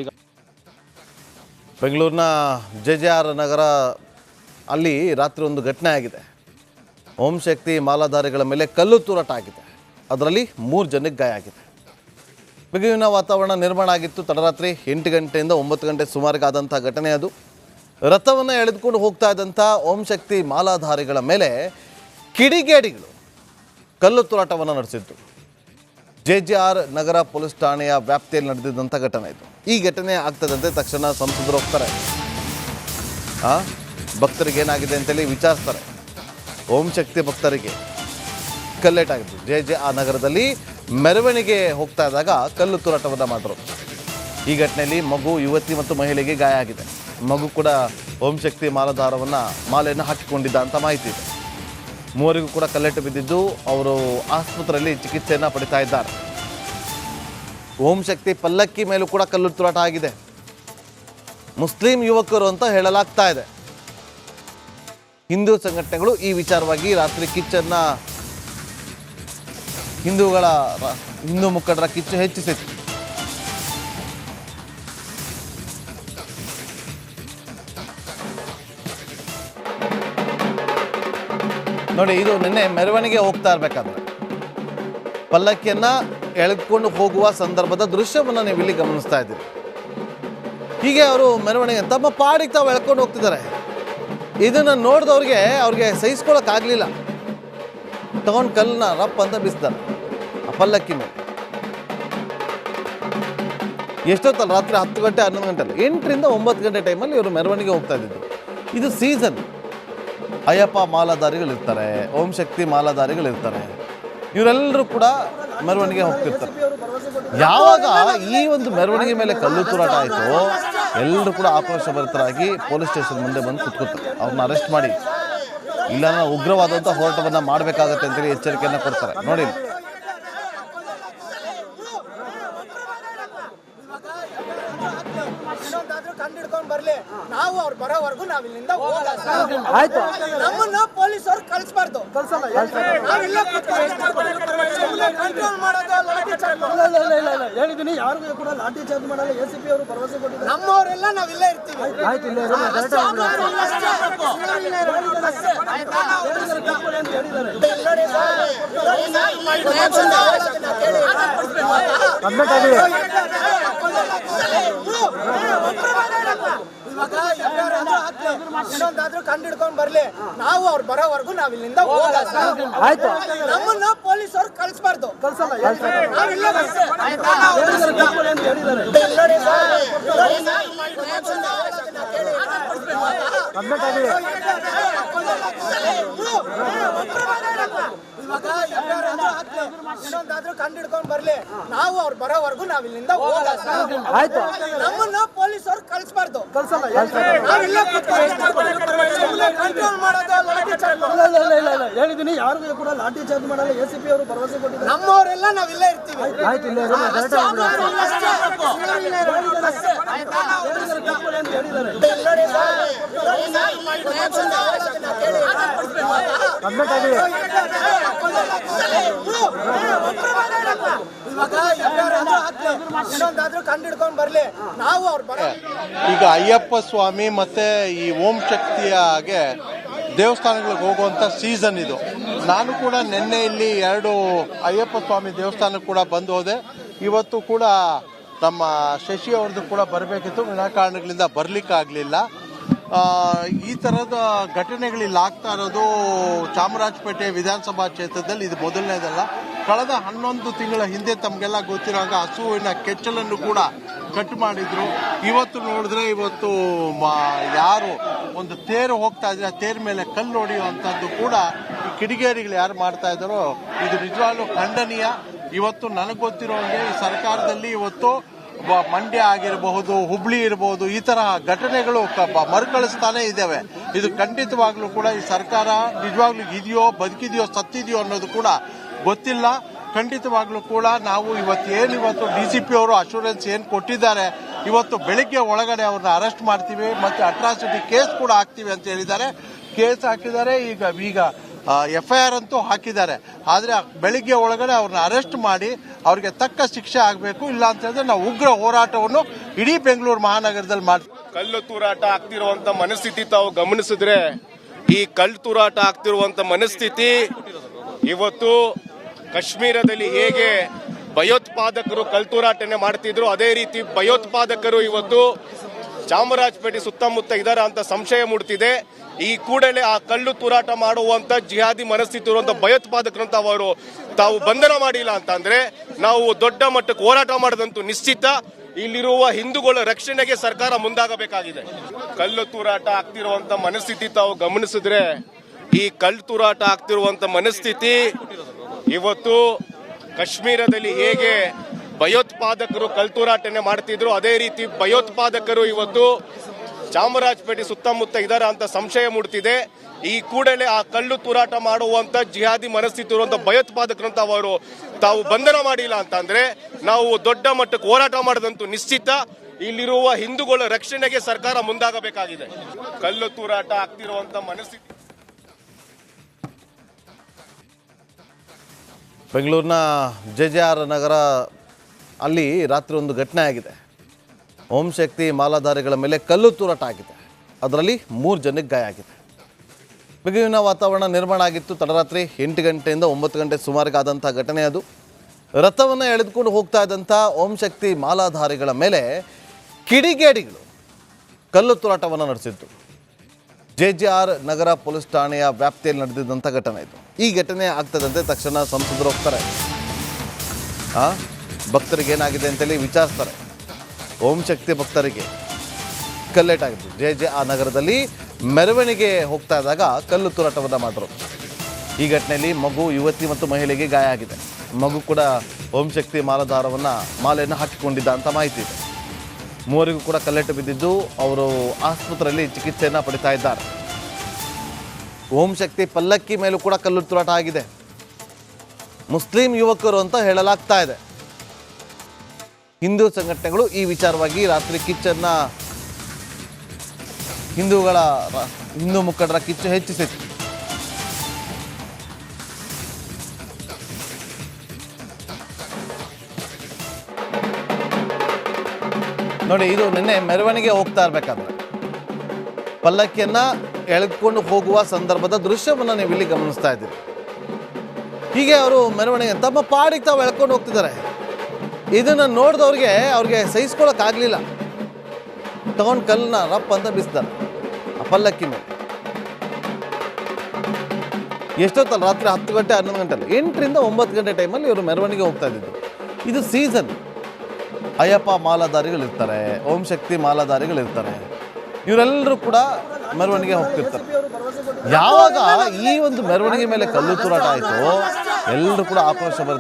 ಈಗ ಬೆಂಗಳೂರಿನ JJR ನಗರ ಅಲ್ಲಿ ರಾತ್ರಿ ಒಂದು ಘಟನೆ ಆಗಿದೆ. ಓಂ ಶಕ್ತಿ ಮಾಲಾಧಾರಿಗಳ ಮೇಲೆ ಕಲ್ಲು ತೂರಾಟ ಆಗಿದೆ. ಅದರಲ್ಲಿ 3 ಜನಕ್ಕೆ ಗಾಯ ಆಗಿದೆ. ಬಿಗುವಿನ ವಾತಾವರಣ ನಿರ್ಮಾಣ ಆಗಿತ್ತು. ತಡರಾತ್ರಿ 8 ಗಂಟೆಯಿಂದ 9 ಗಂಟೆ ಸುಮಾರಿಗೆ ಆದಂಥ ಘಟನೆ ಅದು. ರಥವನ್ನು ಎಳೆದುಕೊಂಡು ಹೋಗ್ತಾ ಇದ್ದಂಥ ಓಂ ಶಕ್ತಿ ಮಾಲಾಧಾರಿಗಳ ಮೇಲೆ ಕಿಡಿಗೇಡಿಗಳು ಕಲ್ಲು ತೂರಾಟವನ್ನು ನಡೆಸಿದ್ದು. JJR ನಗರ ಪೊಲೀಸ್ ಠಾಣೆಯ ವ್ಯಾಪ್ತಿಯಲ್ಲಿ ನಡೆದಿದ್ದಂಥ ಘಟನೆ ಇದು. ಈ ಘಟನೆ ಆಗ್ತದಂತೆ ತಕ್ಷಣ ಸಂಸದರು ಹೋಗ್ತಾರೆ. ಭಕ್ತರಿಗೆ ಏನಾಗಿದೆ ಅಂತೇಳಿ ವಿಚಾರಿಸ್ತಾರೆ. ಓಂ ಶಕ್ತಿ ಭಕ್ತರಿಗೆ ಕಲ್ಲೇಟಾಗಿದ್ದು. JJR ನಗರದಲ್ಲಿ ಮೆರವಣಿಗೆ ಹೋಗ್ತಾ ಇದ್ದಾಗ ಕಲ್ಲು ತೂರಾಟವನ್ನು ಮಾಡಿದ್ರು. ಈ ಘಟನೆಯಲ್ಲಿ ಮಗು, ಯುವತಿ ಮತ್ತು ಮಹಿಳೆಗೆ ಗಾಯ ಆಗಿದೆ. ಮಗು ಕೂಡ ಓಂ ಶಕ್ತಿ ಮಾಲೆಯನ್ನು ಹಾಕಿಕೊಂಡಿದ್ದ ಅಂತ ಮಾಹಿತಿ ಇದೆ. 3 ಕೂಡ ಕಲ್ಲೆಟ್ಟು ಬಿದ್ದಿದ್ದು ಅವರು ಆಸ್ಪತ್ರೆಯಲ್ಲಿ ಚಿಕಿತ್ಸೆಯನ್ನು ಪಡಿತಾ ಇದ್ದಾರೆ. ಓಂ ಶಕ್ತಿ ಪಲ್ಲಕ್ಕಿ ಮೇಲೂ ಕೂಡ ಕಲ್ಲು ತೂರಾಟ ಆಗಿದೆ. ಮುಸ್ಲಿಂ ಯುವಕರು ಅಂತ ಹೇಳಲಾಗ್ತಾ ಇದೆ. ಹಿಂದೂ ಸಂಘಟನೆಗಳು ಈ ವಿಚಾರವಾಗಿ ರಾತ್ರಿ ಕಿಚ್ಚನ್ನು ಹಿಂದೂ ಮುಖಂಡರ ಕಿಚ್ಚು ಹೆಚ್ಚಿಸಿತ್ತು. ನೋಡಿ, ಇದು ನಿನ್ನೆ ಮೆರವಣಿಗೆ ಹೋಗ್ತಾ ಇರಬೇಕಾದ್ರೆ ಪಲ್ಲಕ್ಕಿಯನ್ನು ಎಳೆದುಕೊಂಡು ಹೋಗುವ ಸಂದರ್ಭದ ದೃಶ್ಯವನ್ನು ನೀವು ಇಲ್ಲಿ ಗಮನಿಸ್ತಾ ಇದ್ದೀರಿ. ಹೀಗೆ ಅವರು ಮೆರವಣಿಗೆ ತಮ್ಮ ಪಾಡಿಗೆ ತಾವು ಎಳ್ಕೊಂಡು ಹೋಗ್ತಿದ್ದಾರೆ. ಇದನ್ನು ನೋಡಿದವ್ರಿಗೆ ಸಹಿಸ್ಕೊಳ್ಳೋಕ್ಕಾಗಲಿಲ್ಲ. ತಗೊಂಡು ಕಲ್ಲನ್ನ ರಪ್ಪ ಅಂತ ಬೀಸ್ತಾರೆ ಆ ಪಲ್ಲಕ್ಕಿ ಮೇಲೆ. ಎಷ್ಟೊತ್ತಲ್ಲ, ರಾತ್ರಿ 10 ಗಂಟೆ 11 ಗಂಟೆ ಅಲ್ಲ, 8ರಿಂದ 9 ಗಂಟೆ ಟೈಮಲ್ಲಿ ಇವರು ಮೆರವಣಿಗೆ ಹೋಗ್ತಾ ಇದ್ದಿದ್ದು. ಇದು ಸೀಸನ್. ಅಯ್ಯಪ್ಪ ಮಾಲಾಧಾರಿಗಳಿರ್ತಾರೆ, ಓಂ ಶಕ್ತಿ ಮಾಲಾಧಾರಿಗಳಿರ್ತಾರೆ, ಇವರೆಲ್ಲರೂ ಕೂಡ ಮೆರವಣಿಗೆ ಹೋಗ್ತಿರ್ತಾರೆ. ಯಾವಾಗ ಈ ಒಂದು ಮೆರವಣಿಗೆ ಮೇಲೆ ಕಲ್ಲು ತೂರಾಟ ಆಯಿತು, ಎಲ್ಲರೂ ಕೂಡ ಆಕ್ರೋಶಭರಿತರಾಗಿ ಪೊಲೀಸ್ ಸ್ಟೇಷನ್ ಮುಂದೆ ಬಂದು ಕುತ್ಕೋತಾರೆ. ಅವ್ರನ್ನ ಅರೆಸ್ಟ್ ಮಾಡಿ, ಇಲ್ಲ ಉಗ್ರವಾದಂಥ ಹೋರಾಟವನ್ನು ಮಾಡಬೇಕಾಗತ್ತೆ ಅಂತೇಳಿ ಎಚ್ಚರಿಕೆಯನ್ನು ಕೊಡ್ತಾರೆ. ನೋಡಿ, ಕಂಡಿಡ್ಕೊಂಡು ಬರ್ಲಿ, ನಾವು ಅವ್ರು ಬರೋವರೆಗೂ ನಾವ್ ಇಲ್ಲಿಂದ ನಮ್ಮನ್ನ ಪೊಲೀಸರು ಕಳಿಸ್ಬಾರ್ದು. ಹೇಳಿದೀನಿ, ಯಾರಿಗೂ ಕೂಡ ಲಾಠಿ ಚಾರ್ಜ್ ಮಾಡಲ್ಲ. ACP ಅವರು ಭರವಸೆ ಕೊಟ್ಟಿದ್ದಾರೆ. ನಮ್ಮವರೆಲ್ಲ ನಾವಿಲ್ಲೇ ಇರ್ತೀವಿ. ಇನ್ನೊಂದಾದ್ರೂ ಕಂಡಿಡ್ಕೊಂಡು ಬರ್ಲಿ, ನಾವು ಅವ್ರು ಬರೋವರೆಗೂ ನಾವ್ ಇಲ್ಲಿಂದ ನಮ್ಮನ್ನ ಪೊಲೀಸರು ಕಳಿಸ್ಬಾರ್ದು. ಇನ್ನೊಂದಾದ್ರೂ ಕಂಡಿಡ್ಕೊಂಡು ಬರ್ಲಿ, ನಾವು ಅವ್ರು ಬರೋವರೆಗೂ ನಾವ್ ಇಲ್ಲಿಂದ ನಮ್ಮನ್ನ ಪೊಲೀಸರು ಕಳಿಸ್ಬಾರ್ದು. ಹೇಳಿದೀನಿ, ಯಾರಿಗೂ ಕೂಡ ಲಾಠಿ ಚಾರ್ಜ್ ಮಾಡಲ್ಲ. ACP ಅವರು ಭರವಸೆ ಕೊಟ್ಟಿದ್ದಾರೆ. ನಮ್ಮವರೆಲ್ಲ ನಾವಿಲ್ಲೇ ಇರ್ತೀವಿ. ಇನ್ನೊಂದಾದ್ರೂ ಕಂಡಿಡ್ಕೊಂಡು ಬರ್ಲಿ, ನಾವು ಅವ್ರು ಈಗ ಅಯ್ಯಪ್ಪ ಸ್ವಾಮಿ ಮತ್ತೆ ಈ ಓಂ ಶಕ್ತಿಯಾಗೆ ದೇವಸ್ಥಾನಗಳಿಗೆ ಹೋಗುವಂತ ಸೀಸನ್ ಇದು. ನಾನು ಕೂಡ ನಿನ್ನೆ ಇಲ್ಲಿ 2 ಅಯ್ಯಪ್ಪ ಸ್ವಾಮಿ ದೇವಸ್ಥಾನಕ್ಕೆ ಕೂಡ ಬಂದು ಹೋದೆ. ಇವತ್ತು ಕೂಡ ನಮ್ಮ ಶಶಿ ಅವ್ರದ್ದು ಕೂಡ ಬರಬೇಕಿತ್ತು, ವಿನಾಕಾರಣಗಳಿಂದ ಬರ್ಲಿಕ್ಕಾಗಲಿಲ್ಲ. ಈ ತರದ ಘಟನೆಗಳಿಲ್ಲಿ ಆಗ್ತಾ ಇರೋದು ಚಾಮರಾಜಪೇಟೆ ವಿಧಾನಸಭಾ ಕ್ಷೇತ್ರದಲ್ಲಿ ಇದು ಮೊದಲನೇದಲ್ಲ. ಕಳೆದ 11 ತಿಂಗಳ ಹಿಂದೆ ತಮಗೆಲ್ಲ ಗೊತ್ತಿರುವಾಗ ಹಸುವಿನ ಕೆಚ್ಚಲನ್ನು ಕೂಡ ಕಟ್ ಮಾಡಿದ್ರು. ಇವತ್ತು ನೋಡಿದ್ರೆ ಇವತ್ತು ಯಾರು ಒಂದು ತೇರು ಹೋಗ್ತಾ ಇದ್ರೆ ಆ ತೇರ್ ಮೇಲೆ ಕಲ್ಲು ಹೊಡೆಯುವಂಥದ್ದು ಕೂಡ ಈ ಕಿಡಿಗೇಡಿಗಳು ಯಾರು ಮಾಡ್ತಾ ಇದ್ದಾರೋ ಇದು ನಿಜವಾಗ್ಲೂ ಖಂಡನೀಯ. ಇವತ್ತು ನನಗೆ ಗೊತ್ತಿರೋ ಹಾಗೆ ಈ ಸರ್ಕಾರದಲ್ಲಿ ಇವತ್ತು ಮಂಡ್ಯ ಆಗಿರಬಹುದು, ಹುಬ್ಳಿ ಇರಬಹುದು, ಈ ತರಹ ಘಟನೆಗಳು ಮರುಕಳಿಸ್ತಾನೆ ಇದ್ದಾವೆ. ಇದು ಖಂಡಿತವಾಗ್ಲೂ ಕೂಡ ಈ ಸರ್ಕಾರ ನಿಜವಾಗ್ಲೂ ಇದೆಯೋ ಬದುಕಿದೆಯೋ ಸತ್ತಿದೆಯೋ ಅನ್ನೋದು ಕೂಡ ಗೊತ್ತಿಲ್ಲ. ಖಂಡಿತವಾಗ್ಲೂ ಕೂಡ ನಾವು ಇವತ್ತು DCP ಅವರು ಅಶ್ಯೂರೆನ್ಸ್ ಏನು ಕೊಟ್ಟಿದ್ದಾರೆ, ಇವತ್ತು ಬೆಳಿಗ್ಗೆ ಒಳಗಡೆ ಅವ್ರನ್ನ ಅರೆಸ್ಟ್ ಮಾಡ್ತೀವಿ ಮತ್ತೆ ಅಟ್ರಾಸಿಟಿ ಕೇಸ್ ಕೂಡ ಹಾಕ್ತೀವಿ ಅಂತ ಹೇಳಿದ್ದಾರೆ. ಕೇಸ್ ಹಾಕಿದ್ದಾರೆ. ಈಗ FIR ಅಂತೂ ಹಾಕಿದ್ದಾರೆ. ಆದರೆ ಬೆಳಿಗ್ಗೆ ಒಳಗಡೆ ಅವ್ರನ್ನ ಅರೆಸ್ಟ್ ಮಾಡಿ ಅವ್ರಿಗೆ ತಕ್ಕ ಶಿಕ್ಷೆ ಆಗಬೇಕು. ಇಲ್ಲ ಅಂತ ಹೇಳಿದ್ರೆ ನಾವು ಉಗ್ರ ಹೋರಾಟವನ್ನು ಇಡೀ ಬೆಂಗಳೂರು ಮಹಾನಗರದಲ್ಲಿ ಮಾಡ್ತೀವಿ. ಕಲ್ಲು ತೂರಾಟ ಆಗ್ತಿರುವಂತ ಮನಸ್ಥಿತಿ ತಾವು ಗಮನಿಸಿದ್ರೆ, ಈ ಕಲ್ಲು ತೂರಾಟ ಆಗ್ತಿರುವಂತ ಮನಸ್ಥಿತಿ ಇವತ್ತು ಕಾಶ್ಮೀರದಲ್ಲಿ ಹೇಗೆ ಭಯೋತ್ಪಾದಕರು ಕಲ್ತೂರಾಟನೆ ಮಾಡ್ತಿದ್ರು, ಅದೇ ರೀತಿ ಭಯೋತ್ಪಾದಕರು ಇವತ್ತು ಚಾಮರಾಜಪೇಟೆ ಸುತ್ತಮುತ್ತ ಇದಾರ ಅಂತ ಸಂಶಯ ಮೂಡ್ತಿದೆ. ಈ ಕೂಡಲೇ ಆ ಕಲ್ಲು ತೂರಾಟ ಮಾಡುವಂತ ಜಿಹಾದಿ ಮನಸ್ಥಿತಿ ಇರುವಂತ ಭಯೋತ್ಪಾದಕರಂತ ಅವರು ತಾವು ಬಂಧನ ಮಾಡಿಲ್ಲ ಅಂತಂದ್ರೆ ನಾವು ದೊಡ್ಡ ಮಟ್ಟಕ್ಕೆ ಹೋರಾಟ ಮಾಡೋದಂತೂ ನಿಶ್ಚಿತ. ಇಲ್ಲಿರುವ ಹಿಂದೂಗಳ ರಕ್ಷಣೆಗೆ ಸರ್ಕಾರ ಮುಂದಾಗಬೇಕಾಗಿದೆ. ಕಲ್ಲು ತೂರಾಟ ಆಗ್ತಿರುವಂತ ಮನಸ್ಥಿತಿ ತಾವು ಗಮನಿಸಿದ್ರೆ, ಈ ಕಲ್ಲು ತೂರಾಟ ಆಗ್ತಿರುವಂತ ಮನಸ್ಥಿತಿ ಇವತ್ತು ಕಾಶ್ಮೀರದಲ್ಲಿ ಹೇಗೆ ಭಯೋತ್ಪಾದಕರು ಕಲ್ತೂರಾಟನೆ ಮಾಡ್ತಿದ್ರು, ಅದೇ ರೀತಿ ಭಯೋತ್ಪಾದಕರು ಇವತ್ತು ಚಾಮರಾಜಪೇಟೆ ಸುತ್ತಮುತ್ತ ಇದಾರ ಅಂತ ಸಂಶಯ ಮೂಡ್ತಿದೆ. ಈ ಕೂಡಲೇ ಆ ಕಲ್ಲು ತೂರಾಟ ಮಾಡುವಂತ ಜಿಹಾದಿ ಮನಸ್ಥಿತಿ ಇರುವಂತ ಭಯೋತ್ಪಾದಕರಂತ ಅವರು ತಾವು ಬಂಧನ ಮಾಡಿಲ್ಲ ಅಂತಂದ್ರೆ ನಾವು ದೊಡ್ಡ ಮಟ್ಟಕ್ಕೆ ಹೋರಾಟ ಮಾಡೋದಂತೂ ನಿಶ್ಚಿತ. ಇಲ್ಲಿರುವ ಹಿಂದೂಗಳ ರಕ್ಷಣೆಗೆ ಸರ್ಕಾರ ಮುಂದಾಗಬೇಕಾಗಿದೆ. ಕಲ್ಲು ತೂರಾಟ ಆಗ್ತಿರುವಂತ ಮನಸ್ಥಿತಿ. ಬೆಂಗಳೂರಿನ JJR ನಗರ ಅಲ್ಲಿ ರಾತ್ರಿ ಒಂದು ಘಟನೆ ಆಗಿದೆ. ಓಂ ಶಕ್ತಿ ಮಾಲಾಧಾರಿಗಳ ಮೇಲೆ ಕಲ್ಲು ತೂರಾಟ ಆಗಿದೆ. ಅದರಲ್ಲಿ 3 ಜನಕ್ಕೆ ಗಾಯ ಆಗಿದೆ. ಬಿಗುವಿನ ವಾತಾವರಣ ನಿರ್ಮಾಣ ಆಗಿತ್ತು. ತಡರಾತ್ರಿ 8 ಗಂಟೆಯಿಂದ 9 ಗಂಟೆ ಸುಮಾರಿಗೆ ಆದಂಥ ಘಟನೆ ಅದು. ರಥವನ್ನು ಎಳೆದುಕೊಂಡು ಹೋಗ್ತಾ ಇದ್ದಂಥ ಓಂ ಶಕ್ತಿ ಮಾಲಾಧಾರಿಗಳ ಮೇಲೆ ಕಿಡಿಗೇಡಿಗಳು ಕಲ್ಲು ತೂರಾಟವನ್ನು ನಡೆಸಿದ್ದು. JJR ನಗರ ಪೊಲೀಸ್ ಠಾಣೆಯ ವ್ಯಾಪ್ತಿಯಲ್ಲಿ ನಡೆದಿದ್ದಂಥ ಘಟನೆ ಇದು. ಈ ಘಟನೆ ಆಗ್ತದಂತೆ ತಕ್ಷಣ ಸಂಸದರು ಹೋಗ್ತಾರೆ. ಭಕ್ತರಿಗೆ ಏನಾಗಿದೆ ಅಂತೇಳಿ ವಿಚಾರಿಸ್ತಾರೆ. ಓಂ ಶಕ್ತಿ ಭಕ್ತರಿಗೆ ಕಲ್ಲೇಟಾಗಿದ್ದು JJR ನಗರದಲ್ಲಿ ಮೆರವಣಿಗೆ ಹೋಗ್ತಾ ಇದ್ದಾಗ ಕಲ್ಲು ತೂರಾಟವನ್ನು ಮಾಡಿದ್ರು. ಈ ಘಟನೆಯಲ್ಲಿ ಮಗು, ಯುವತಿ ಮತ್ತು ಮಹಿಳೆಗೆ ಗಾಯ ಆಗಿದೆ. ಮಗು ಕೂಡ ಓಂ ಶಕ್ತಿ ಮಾಲೆಯನ್ನು ಹಾಕಿಕೊಂಡಿದ್ದ ಅಂತ ಮಾಹಿತಿ ಇದೆ. 3 ಕೂಡ ಕಲ್ಲೆಟ್ಟು ಬಿದ್ದಿದ್ದು ಅವರು ಆಸ್ಪತ್ರೆಯಲ್ಲಿ ಚಿಕಿತ್ಸೆಯನ್ನು ಪಡಿತಾ ಇದ್ದಾರೆ. ಓಂ ಶಕ್ತಿ ಪಲ್ಲಕ್ಕಿ ಮೇಲೂ ಕೂಡ ಕಲ್ಲು ತೂರಾಟ ಆಗಿದೆ. ಮುಸ್ಲಿಂ ಯುವಕರು ಅಂತ ಹೇಳಲಾಗ್ತಾ ಇದೆ. ಹಿಂದೂ ಸಂಘಟನೆಗಳು ಈ ವಿಚಾರವಾಗಿ ರಾತ್ರಿ ಕಿಚ್ಚನ್ನು ಹಿಂದೂ ಮುಖಂಡರ ಕಿಚ್ಚು ಹೆಚ್ಚಿಸಿತ್ತು. ನೋಡಿ, ಇದು ನಿನ್ನೆ ಮೆರವಣಿಗೆ ಹೋಗ್ತಾ ಇರಬೇಕಾದ್ರೆ ಪಲ್ಲಕ್ಕಿಯನ್ನು ಎಳೆದುಕೊಂಡು ಹೋಗುವ ಸಂದರ್ಭದ ದೃಶ್ಯವನ್ನು ನೀವು ಇಲ್ಲಿ ಗಮನಿಸ್ತಾ ಇದ್ದೀರಿ. ಹೀಗೆ ಅವರು ಮೆರವಣಿಗೆ ತಮ್ಮ ಪಾಡಿಗೆ ತಾವು ಎಳ್ಕೊಂಡು ಹೋಗ್ತಿದ್ದಾರೆ. ಇದನ್ನು ನೋಡಿದವ್ರಿಗೆ ಸಹಿಸ್ಕೊಳ್ಳೋಕ್ಕಾಗಲಿಲ್ಲ. ತಗೊಂಡು ಕಲ್ಲನ್ನ ರಪ್ಪ ಅಂತ ಬೀಸ್ತಾರೆ ಆ ಪಲ್ಲಕ್ಕಿ ಮೇಲೆ. ಎಷ್ಟೊತ್ತಲ್ಲ, ರಾತ್ರಿ 10 ಗಂಟೆ 11 ಗಂಟೆ 8ರಿಂದ 9 ಗಂಟೆ ಟೈಮಲ್ಲಿ ಇವರು ಮೆರವಣಿಗೆ ಹೋಗ್ತಾ ಇದ್ದಿದ್ದು. ಇದು ಸೀಸನ್. ಅಯ್ಯಪ್ಪ ಮಾಲಾಧಾರಿಗಳಿರ್ತಾರೆ, ಓಂ ಶಕ್ತಿ ಮಾಲಾಧಾರಿಗಳಿರ್ತಾರೆ. ಇವರೆಲ್ಲರೂ ಕೂಡ ಮೆರವಣಿಗೆ ಹೋಗ್ತಿರ್ತಾರೆ. ಯಾವಾಗ ಈ ಒಂದು ಮೆರವಣಿಗೆ ಮೇಲೆ ಕಲ್ಲು ತೂರಾಟ ಆಯಿತು, ಎಲ್ಲರೂ ಕೂಡ ಆಕ್ರೋಶ ಬರುತ್ತೆ.